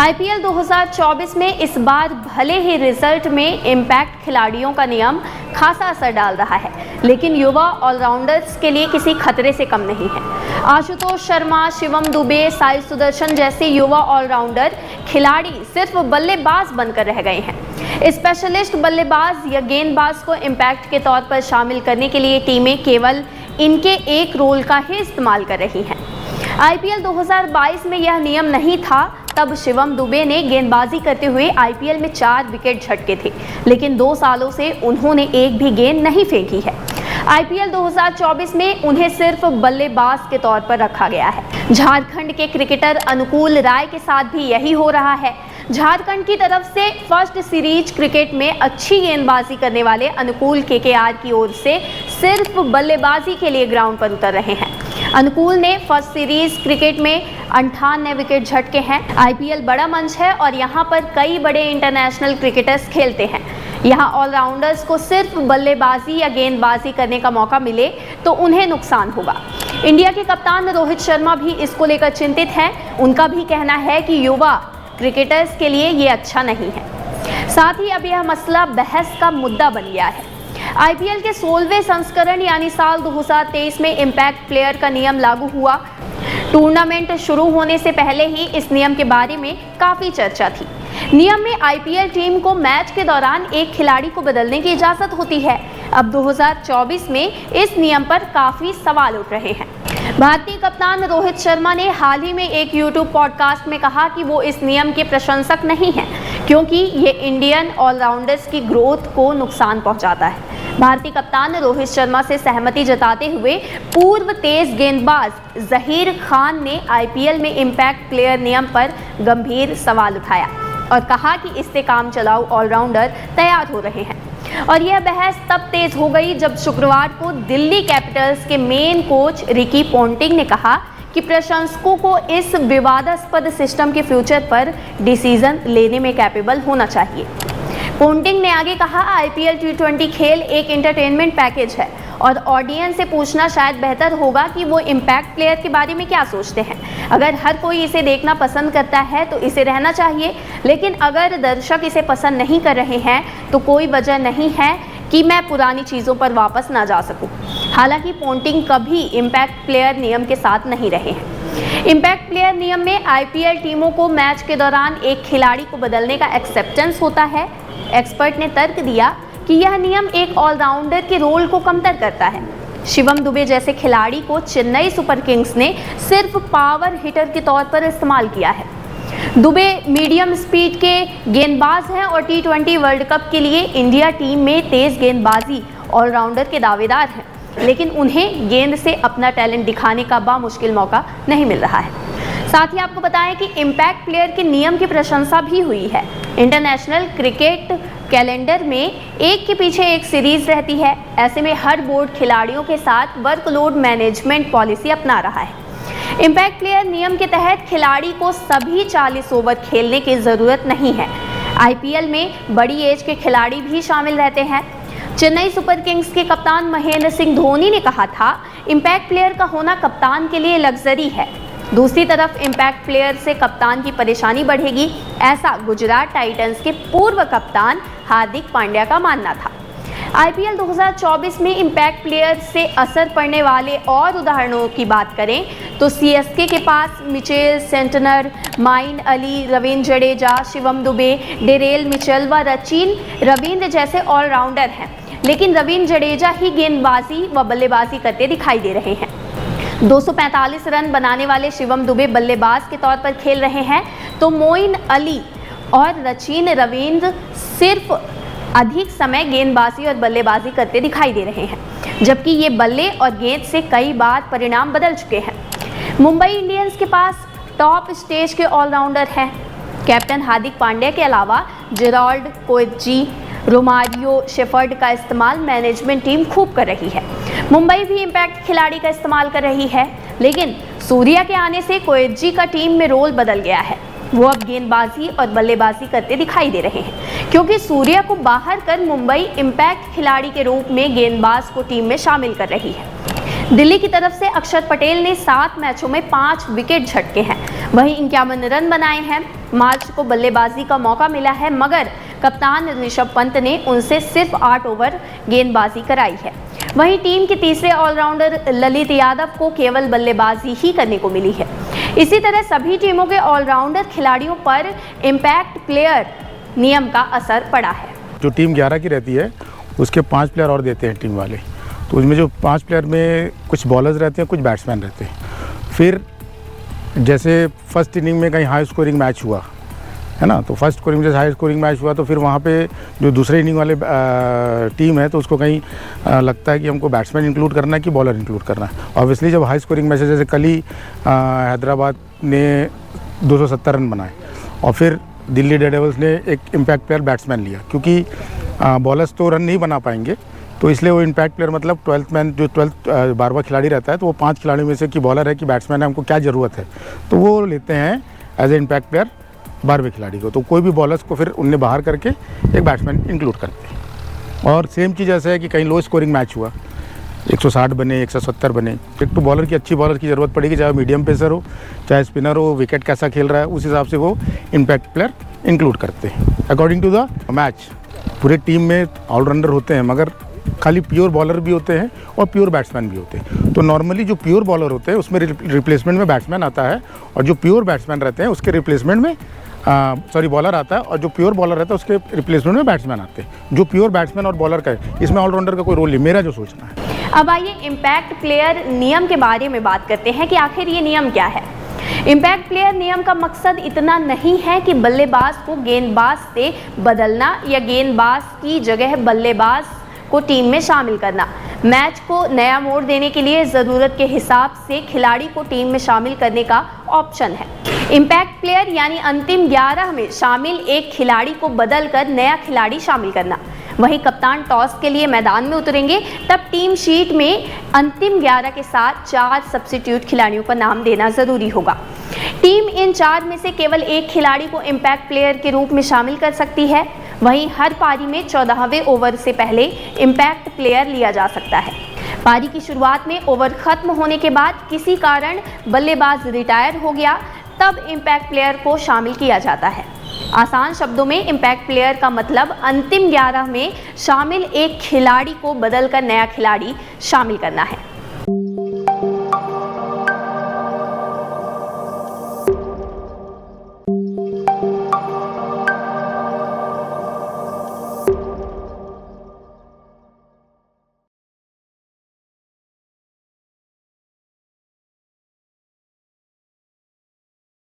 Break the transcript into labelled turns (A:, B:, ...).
A: IPL 2024 में इस बार भले ही रिजल्ट में इम्पैक्ट खिलाड़ियों का नियम खासा असर डाल रहा है, लेकिन युवा ऑलराउंडर्स के लिए किसी खतरे से कम नहीं है। आशुतोष शर्मा, शिवम दुबे, साई सुदर्शन जैसे युवा ऑलराउंडर खिलाड़ी सिर्फ बल्लेबाज बनकर रह गए हैं। स्पेशलिस्ट बल्लेबाज या गेंदबाज को इम्पैक्ट के तौर पर शामिल करने के लिए टीमें केवल इनके एक रोल का ही इस्तेमाल कर रही हैं। आईपीएल 2022 में यह नियम नहीं था, तब शिवम दुबे ने गेंदबाजी करते हुए आईपीएल में 4 विकेट झटके थे, लेकिन 2 सालों से उन्होंने एक भी गेंद नहीं फेंकी है। आईपीएल 2024 में उन्हें सिर्फ बल्लेबाज के तौर पर रखा गया है। झारखंड के क्रिकेटर अनुकूल राय के साथ भी यही हो रहा है। झारखंड की तरफ से फर्स्ट सीरीज क्रिकेट में अच्छी गेंदबाजी करने वाले अनुकूल केकेआर की ओर से सिर्फ बल्लेबाजी के लिए ग्राउंड पर उतर रहे हैं। अनुकूल ने फर्स्ट सीरीज क्रिकेट में 98 विकेट झटके हैं। आईपीएल बड़ा मंच है और यहाँ पर कई बड़े इंटरनेशनल क्रिकेटर्स खेलते हैं। यहाँ ऑलराउंडर्स को सिर्फ बल्लेबाजी या गेंदबाजी करने का मौका मिले तो उन्हें नुकसान होगा। इंडिया के कप्तान रोहित शर्मा भी इसको लेकर चिंतित हैं। उनका भी कहना है कि युवा क्रिकेटर्स के लिए ये अच्छा नहीं है। साथ ही अब यह मसला बहस का मुद्दा बन गया है। आईपीएल के 16वें संस्करण यानी साल 2023 में इम्पैक्ट प्लेयर का नियम लागू हुआ। टूर्नामेंट शुरू होने से पहले ही इस नियम के बारे में काफ़ी चर्चा थी। नियम में आईपीएल टीम को मैच के दौरान एक खिलाड़ी को बदलने की इजाज़त होती है। अब 2024 में इस नियम पर काफ़ी सवाल उठ रहे हैं। भारतीय कप्तान रोहित शर्मा ने हाल ही में एक यूट्यूब पॉडकास्ट में कहा कि वो इस नियम के प्रशंसक नहीं हैं, क्योंकि ये इंडियन ऑलराउंडर्स की ग्रोथ को नुकसान पहुंचाता है। भारतीय कप्तान रोहित शर्मा से सहमति जताते हुए पूर्व तेज गेंदबाज जहीर खान ने आईपीएल में इम्पैक्ट प्लेयर नियम पर गंभीर सवाल उठाया और कहा कि इससे काम चलाऊ ऑलराउंडर तैयार हो रहे हैं। और यह बहस तब तेज हो गई जब शुक्रवार को दिल्ली कैपिटल्स के मेन कोच रिकी पोंटिंग ने कहा कि प्रशंसकों को इस विवादास्पद सिस्टम के फ्यूचर पर डिसीजन लेने में कैपेबल होना चाहिए। पोंटिंग ने आगे कहा, आईपीएल T20 खेल एक एंटरटेनमेंट पैकेज है और ऑडियंस से पूछना शायद बेहतर होगा कि वो इम्पैक्ट प्लेयर के बारे में क्या सोचते हैं। अगर हर कोई इसे देखना पसंद करता है तो इसे रहना चाहिए, लेकिन अगर दर्शक इसे पसंद नहीं कर रहे हैं तो कोई वजह नहीं है कि मैं पुरानी चीज़ों पर वापस ना जा सकूं। हालांकि पोंटिंग कभी इम्पैक्ट प्लेयर नियम के साथ नहीं रहे हैं। इम्पैक्ट प्लेयर नियम में आईपीएल टीमों को मैच के दौरान एक खिलाड़ी को बदलने का एक्सेप्टेंस होता है। एक्सपर्ट ने तर्क दिया कि यह नियम एक ऑलराउंडर के रोल को कमतर करता है। शिवम दुबे जैसे खिलाड़ी को चेन्नई सुपर किंग्स ने सिर्फ पावर हिटर के तौर पर इस्तेमाल किया है। दुबे मीडियम स्पीड के गेंदबाज हैं और T20 वर्ल्ड कप के लिए इंडिया टीम में तेज गेंदबाजी ऑलराउंडर के दावेदार हैं, लेकिन उन्हें गेंद से अपना टैलेंट दिखाने का बामुश्किल मौका नहीं मिल रहा है। साथ ही आपको बताएं कि इम्पैक्ट प्लेयर के नियम की प्रशंसा भी हुई है। इंटरनेशनल क्रिकेट कैलेंडर में एक के पीछे एक सीरीज रहती है। ऐसे में हर बोर्ड खिलाड़ियों के साथ वर्कलोड मैनेजमेंट पॉलिसी अपना रहा है। इम्पैक्ट प्लेयर नियम के तहत खिलाड़ी को सभी 40 ओवर खेलने की ज़रूरत नहीं है। आईपीएल में बड़ी एज के खिलाड़ी भी शामिल रहते हैं। चेन्नई सुपर किंग्स के कप्तान महेंद्र सिंह धोनी ने कहा था, इम्पैक्ट प्लेयर का होना कप्तान के लिए लग्जरी है। दूसरी तरफ इम्पैक्ट प्लेयर से कप्तान की परेशानी बढ़ेगी, ऐसा गुजरात टाइटंस के पूर्व कप्तान हार्दिक पांड्या का मानना था। आईपीएल 2024 में इम्पैक्ट प्लेयर से असर पड़ने वाले और उदाहरणों की बात करें तो सीएसके के पास Mitchell Santner, Moeen Ali, Ravindra Jadeja, Shivam Dube, Daryl Mitchell व सचिन रविंद्र जैसे ऑलराउंडर हैं, लेकिन रवींद्र जडेजा ही गेंदबाजी व बल्लेबाजी करते दिखाई दे रहे हैं। 245 रन बनाने वाले शिवम दुबे बल्लेबाज के तौर पर खेल रहे हैं, तो मोइन अली और सचिन रविंद्र सिर्फ अधिक समय गेंदबाजी और बल्लेबाजी करते दिखाई दे रहे हैं, जबकि ये बल्ले और गेंद से कई बार परिणाम बदल चुके हैं। मुंबई इंडियंस के पास टॉप स्टेज के ऑलराउंडर हैं। कैप्टन हार्दिक पांड्या के अलावा जेराल्ड कोएट्जी, रोमारियो शेफर्ड का इस्तेमाल मैनेजमेंट टीम खूब कर रही है। मुंबई भी इम्पैक्ट खिलाड़ी का इस्तेमाल कर रही है, लेकिन सूर्या के आने से कोएट्जी का टीम में रोल बदल गया है। वो अब गेंदबाजी और बल्लेबाजी करते दिखाई दे रहे हैं, क्योंकि सूर्या को बाहर कर मुंबई इम्पैक्ट खिलाड़ी के रूप में गेंदबाज को टीम में शामिल कर रही है। दिल्ली की तरफ से अक्षर पटेल ने 7 मैचों में 5 विकेट झटके हैं। वहीं 51 रन बनाए हैं। मार्च को बल्लेबाजी का मौका मिला है, मगर कप्तान ऋषभ पंत ने उनसे सिर्फ 8 ओवर गेंदबाजी कराई है। वहीं टीम के तीसरे ऑलराउंडर ललित यादव को केवल बल्लेबाजी ही करने को मिली है। इसी तरह सभी टीमों के ऑलराउंडर खिलाड़ियों पर इम्पैक्ट प्लेयर नियम का असर पड़ा है।
B: जो टीम 11 की रहती है उसके 5 प्लेयर और देते हैं टीम वाले, तो उसमें जो 5 प्लेयर में कुछ बॉलर्स रहते हैं, कुछ बैट्समैन रहते हैं। फिर जैसे फर्स्ट इनिंग में कहीं हाई स्कोरिंग मैच हुआ है ना, तो फर्स्ट स्कोरिंग जैसे हाई स्कोरिंग मैच हुआ तो फिर वहाँ पे जो दूसरे इनिंग वाले टीम है तो उसको कहीं लगता है कि हमको बैट्समैन इंक्लूड करना है कि बॉलर इंक्लूड करना है। ऑब्वियसली जब हाई स्कोरिंग मैच है, जैसे कल ही हैदराबाद ने 270 रन बनाए और फिर दिल्ली डेयरडेविल्स ने एक इम्पैक्ट प्लेयर बैट्समैन लिया, क्योंकि बॉलर्स तो रन नहीं बना पाएंगे, तो इसलिए वो इम्पैक्ट प्लेयर मतलब 12th मैन जो 12वां खिलाड़ी रहता है, तो वो 5 खिलाड़ियों में से कि बॉलर है कि बैट्समैन है, हमको क्या ज़रूरत है, तो वो लेते हैं एज ए इम्पैक्ट प्लेयर 12वें खिलाड़ी को। तो कोई भी बॉलर्स को फिर उनने बाहर करके एक बैट्समैन इंक्लूड करते हैं। और सेम चीज़ ऐसा है कि कहीं लो स्कोरिंग मैच हुआ, 160 बने, 170 बने, एक तो बॉलर की अच्छी बॉलर की ज़रूरत पड़ेगी, चाहे मीडियम पेसर हो चाहे स्पिनर हो, विकेट कैसा खेल रहा है उस हिसाब से वो इम्पैक्ट प्लेयर इंक्लूड करते हैं अकॉर्डिंग टू द मैच। पूरे टीम में ऑलराउंडर होते हैं, मगर खाली प्योर बॉलर भी होते हैं और प्योर बैट्समैन भी होते हैं। तो नॉर्मली जो प्योर बॉलर होते हैं उसमें रिप्लेसमेंट में बैट्समैन आता है, और जो प्योर बैट्समैन रहते हैं उसके रिप्लेसमेंट में बॉलर आता है, और जो प्योर बॉलर रहता है उसके रिप्लेसमेंट में बैट्समैन आते हैं। जो प्योर बैट्समैन और बॉलर का है, इसमें ऑलराउंडर का कोई रोल नहीं, मेरा जो सोचना है।
A: अब आइए इम्पैक्ट प्लेयर नियम के बारे में बात करते हैं कि आखिर ये नियम क्या है। इम्पैक्ट प्लेयर नियम का मकसद इतना नहीं है कि बल्लेबाज को गेंदबाज से बदलना या गेंदबाज की जगह बल्लेबाज को टीम में शामिल करना। मैच को नया मोड़ देने के लिए ज़रूरत के हिसाब से खिलाड़ी को टीम में शामिल करने का ऑप्शन है। इम्पैक्ट प्लेयर यानी अंतिम 11 में शामिल एक खिलाड़ी को बदलकर नया खिलाड़ी शामिल करना। वहीं कप्तान टॉस के लिए मैदान में उतरेंगे, तब टीम शीट में अंतिम 11 के साथ 4 सब्स्टिट्यूट खिलाड़ियों का नाम देना ज़रूरी होगा। टीम इन 4 में से केवल एक खिलाड़ी को इम्पैक्ट प्लेयर के रूप में शामिल कर सकती है। वहीं हर पारी में 14वें ओवर से पहले इम्पैक्ट प्लेयर लिया जा सकता है। पारी की शुरुआत में ओवर खत्म होने के बाद किसी कारण बल्लेबाज रिटायर हो गया, तब इम्पैक्ट प्लेयर को शामिल किया जाता है। आसान शब्दों में इम्पैक्ट प्लेयर का मतलब अंतिम 11 में शामिल एक खिलाड़ी को बदलकर नया खिलाड़ी शामिल करना है।